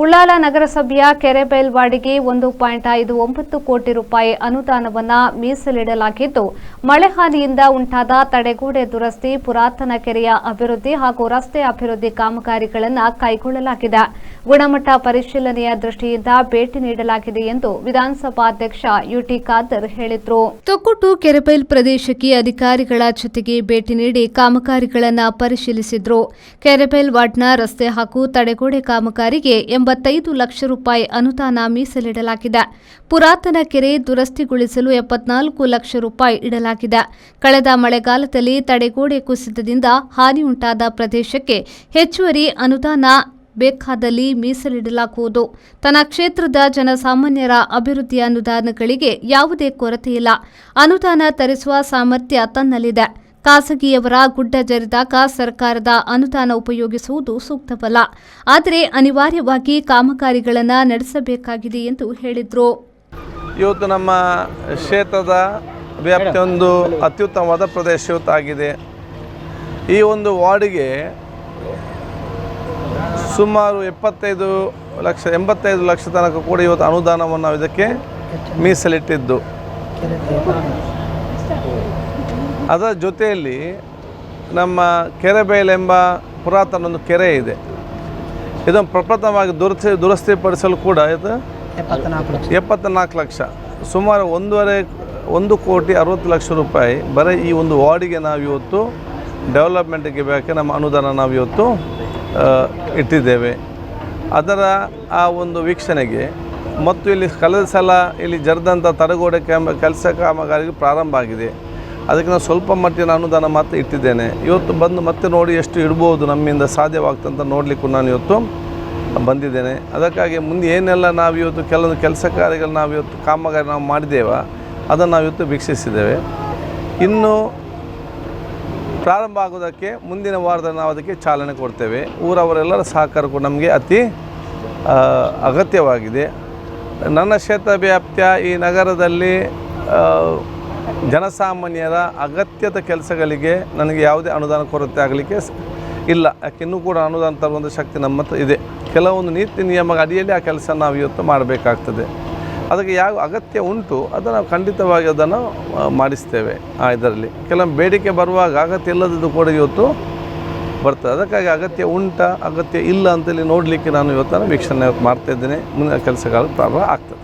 ಉಳ್ಳಾಲ ನಗರಸಭೆಯ ಕೆರೆಬೇಲ್ವಾಡಿಗೆ 1.59 ಕೋಟಿ ರೂಪಾಯಿ ಅನುದಾನವನ್ನು ಮೀಸಲಿಡಲಾಗಿದ್ದು, ಮಳೆ ಹಾನಿಯಿಂದ ಉಂಟಾದ ತಡೆಗೋಡೆ ದುರಸ್ತಿ, ಪುರಾತನ ಕೆರೆಯ ಅಭಿವೃದ್ಧಿ ಹಾಗೂ ರಸ್ತೆ ಅಭಿವೃದ್ಧಿ ಕಾಮಗಾರಿಗಳನ್ನು ಕೈಗೊಳ್ಳಲಾಗಿದೆ. ಗುಣಮಟ್ಟ ಪರಿಶೀಲನೆಯ ದೃಷ್ಟಿಯಿಂದ ಭೇಟಿ ನೀಡಲಾಗಿದೆ ಎಂದು ವಿಧಾನಸಭಾಧ್ಯಕ್ಷ ಯುಟಿ ಖಾದರ್ ಹೇಳಿದರು. ತೊಕ್ಕೊಟ್ಟು ಕೆರೆಬೇಲ್ ಪ್ರದೇಶಕ್ಕೆ ಅಧಿಕಾರಿಗಳ ಜೊತೆಗೆ ಭೇಟಿ ನೀಡಿ ಕಾಮಗಾರಿಗಳನ್ನು ಪರಿಶೀಲಿಸಿದರು. ಕೆರೆಬೇಲ್ ವಾರ್ಡ್ನ ರಸ್ತೆ ಹಾಗೂ ತಡೆಗೋಡೆ ಕಾಮಗಾರಿಗೆ 85 ಲಕ್ಷ ರೂಪಾಯಿ ಅನುದಾನ ಮೀಸಲಿಡಲಾಗಿದೆ. ಪುರಾತನ ಕೆರೆ ದುರಸ್ತಿಗೊಳಿಸಲು 74 ಲಕ್ಷ ರೂಪಾಯಿ ಇಡಲಾಗಿದೆ. ಕಳೆದ ಮಳೆಗಾಲದಲ್ಲಿ ತಡೆಗೋಡೆ ಕುಸಿತದಿಂದ ಹಾನಿಯುಂಟಾದ ಪ್ರದೇಶಕ್ಕೆ ಹೆಚ್ಚುವರಿ ಅನುದಾನ ಬೇಕಾದಲ್ಲಿ ಮೀಸಲಿಡಲಾಗುವುದು. ತನ್ನ ಕ್ಷೇತ್ರದ ಜನಸಾಮಾನ್ಯರ ಅಭಿವೃದ್ಧಿ ಅನುದಾನಗಳಿಗೆ ಯಾವುದೇ ಕೊರತೆಯಿಲ್ಲ. ಅನುದಾನ ತರಿಸುವ ಸಾಮರ್ಥ್ಯ ತನ್ನಲ್ಲಿದೆ. ಖಾಸಗಿಯವರ ಗುಡ್ಡ ಜರಿದಾಗ ಸರ್ಕಾರದ ಅನುದಾನ ಉಪಯೋಗಿಸುವುದು ಸೂಕ್ತವಲ್ಲ. ಆದರೆ ಅನಿವಾರ್ಯವಾಗಿ ಕಾಮಗಾರಿಗಳನ್ನು ನಡೆಸಬೇಕಾಗಿದೆ ಎಂದು ಹೇಳಿದರು. ಇವತ್ತು ನಮ್ಮ ಕ್ಷೇತ್ರದ ವ್ಯಾಪ್ತಿ ಒಂದು ಅತ್ಯುತ್ತಮವಾದ ಪ್ರದೇಶ ಇವತ್ತಾಗಿದೆ. ಈ ಒಂದು ವಾರ್ಡಿಗೆ ಸುಮಾರು 85 ಲಕ್ಷ ತನಕ ಕೂಡ ಇವತ್ತು ಅನುದಾನವನ್ನು ನಾವು ಇದಕ್ಕೆ ಮೀಸಲಿಟ್ಟಿದ್ದು. ಅದರ ಜೊತೆಯಲ್ಲಿ ನಮ್ಮ ಕೆರೆಬೇಲ್ ಎಂಬ ಪುರಾತನ ಒಂದು ಕೆರೆ ಇದೆ. ಇದನ್ನು ಪ್ರಪ್ರಥಮವಾಗಿ ದುರಸ್ತಿಪಡಿಸಲು ಕೂಡ ಇದು 74 ಲಕ್ಷ, ಸುಮಾರು 1.60 ಲಕ್ಷ ರೂಪಾಯಿ ಬರೀ ಈ ಒಂದು ವಾರ್ಡಿಗೆ ನಾವು ಇವತ್ತು ಡೆವಲಪ್ಮೆಂಟಿಗೆ ಬೇಕಾಗಿ ನಮ್ಮ ಅನುದಾನ ನಾವು ಇವತ್ತು ಇಟ್ಟಿದ್ದೇವೆ. ಅದರ ಆ ಒಂದು ವೀಕ್ಷಣೆಗೆ ಮತ್ತು ಇಲ್ಲಿ ಕಳೆದ ಸಲ ಇಲ್ಲಿ ಜರಿದಂಥ ತಡೆಗೋಡೆ ಕೆಲಸ ಕಾಮಗಾರಿಗೆ ಪ್ರಾರಂಭ ಆಗಿದೆ. ಅದಕ್ಕೆ ನಾನು ಸ್ವಲ್ಪ ಮಟ್ಟಿನ ಅನುದಾನ ಮಾತ್ರ ಇಟ್ಟಿದ್ದೇನೆ. ಇವತ್ತು ಬಂದು ಮತ್ತೆ ನೋಡಿ ಎಷ್ಟು ಇಡ್ಬೋದು, ನಮ್ಮಿಂದ ಸಾಧ್ಯವಾಗ್ತಂತ ನೋಡಲಿಕ್ಕೂ ನಾನು ಇವತ್ತು ಬಂದಿದ್ದೇನೆ. ಅದಕ್ಕಾಗಿ ಮುಂದೆ ಏನೆಲ್ಲ ನಾವು ಇವತ್ತು ಕೆಲವೊಂದು ಕೆಲಸ ಕಾರ್ಯಗಳು ನಾವು ಇವತ್ತು ಕಾಮಗಾರಿ ನಾವು ಮಾಡಿದ್ದೇವೆ, ಅದನ್ನು ನಾವು ಇವತ್ತು ವೀಕ್ಷಿಸಿದ್ದೇವೆ. ಇನ್ನು ಪ್ರಾರಂಭ ಆಗೋದಕ್ಕೆ ಮುಂದಿನ ವಾರದಲ್ಲಿ ನಾವು ಅದಕ್ಕೆ ಚಾಲನೆ ಕೊಡ್ತೇವೆ. ಊರವರೆಲ್ಲರ ಸಹಕಾರ ಕೂಡ ನಮಗೆ ಅತಿ ಅಗತ್ಯವಾಗಿದೆ. ನನ್ನ ಕ್ಷೇತ್ರ ವ್ಯಾಪ್ತಿಯ ಈ ನಗರದಲ್ಲಿ ಜನಸಾಮಾನ್ಯರ ಅಗತ್ಯದ ಕೆಲಸಗಳಿಗೆ ನನಗೆ ಯಾವುದೇ ಅನುದಾನ ಕೊರತೆ ಆಗಲಿಕ್ಕೆ ಇಲ್ಲ. ಯಾಕೆ ಇನ್ನೂ ಕೂಡ ಅನುದಾನ ತರುವಂಥ ಶಕ್ತಿ ನಮ್ಮ ಹತ್ರ ಇದೆ. ಕೆಲವೊಂದು ನೀತಿ ನಿಯಮಗಳ ಅಡಿಯಲ್ಲಿ ಆ ಕೆಲಸ ನಾವು ಇವತ್ತು ಮಾಡಬೇಕಾಗ್ತದೆ. ಅದಕ್ಕೆ ಯಾವ ಅಗತ್ಯ ಉಂಟು ಅದನ್ನು ನಾವು ಖಂಡಿತವಾಗಿ ಅದನ್ನು ಮಾಡಿಸ್ತೇವೆ. ಇದರಲ್ಲಿ ಕೆಲವೊಂದು ಬೇಡಿಕೆ ಬರುವಾಗ ಅಗತ್ಯ ಇಲ್ಲದದ್ದು ಕೂಡ ಇವತ್ತು ಬರ್ತದೆ. ಅದಕ್ಕಾಗಿ ಅಗತ್ಯ ಉಂಟಾ ಅಗತ್ಯ ಇಲ್ಲ ಅಂತೇಳಿ ನೋಡಲಿಕ್ಕೆ ನಾನು ಇವತ್ತನ್ನು ವೀಕ್ಷಣೆ ಮಾಡ್ತಾಯಿದ್ದೇನೆ. ಮುಂದಿನ ಕೆಲಸಗಳು ಪ್ರಾರಂಭ ಆಗ್ತದೆ.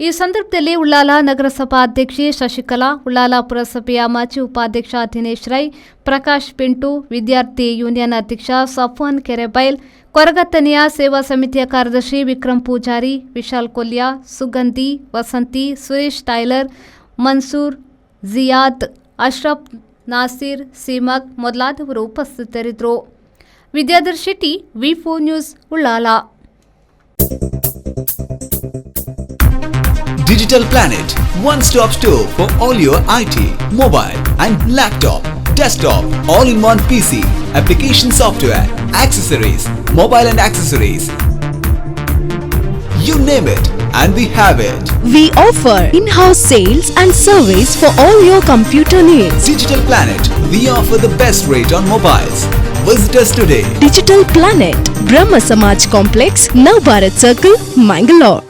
ಈ ಸಂದರ್ಭದಲ್ಲಿ ಉಳ್ಳಾಲ ನಗರಸಭಾ ಅಧ್ಯಕ್ಷೆ ಶಶಿಕಲಾ, ಉಳ್ಳಾಲ ಪುರಸಭೆಯ ಮಾಜಿ ಉಪಾಧ್ಯಕ್ಷ ದಿನೇಶ್ ರೈ, ಪ್ರಕಾಶ್ ಪಿಂಟು, ವಿದ್ಯಾರ್ಥಿ ಯೂನಿಯನ್ ಅಧ್ಯಕ್ಷ ಸಫ್ವಾನ್ ಕೆರೆಬೈಲ್, ಕೊರಗತ್ತನೆಯ ಸೇವಾ ಸಮಿತಿಯ ಕಾರ್ಯದರ್ಶಿ ವಿಕ್ರಮ್ ಪೂಜಾರಿ, ವಿಶಾಲ್ ಕೊಲ್ಯ, ಸುಗಂಧಿ, ವಸಂತಿ, ಸುರೇಶ್ ಟೈಲರ್, ಮನ್ಸೂರ್, ಜಿಯಾದ್, ಅಶ್ರಫ್, ನಾಸೀರ್, ಸೀಮಕ್ ಮೊದಲಾದವರು ಉಪಸ್ಥಿತರಿದ್ದರು. ವಿದ್ಯಾಧರ್ ಶೆಟ್ಟಿ, ವಿ4 news, Ullal. Digital Planet, one-stop store for all your IT, mobile and laptop, desktop, all-in-one PC, application software, accessories, mobile and accessories. You name it and we have it. We offer in-house sales and service for all your computer needs. Digital Planet, we offer the best rate on mobiles. Visit us today. Digital Planet, Brahma Samaj Complex, Navbharat Circle, Mangalore.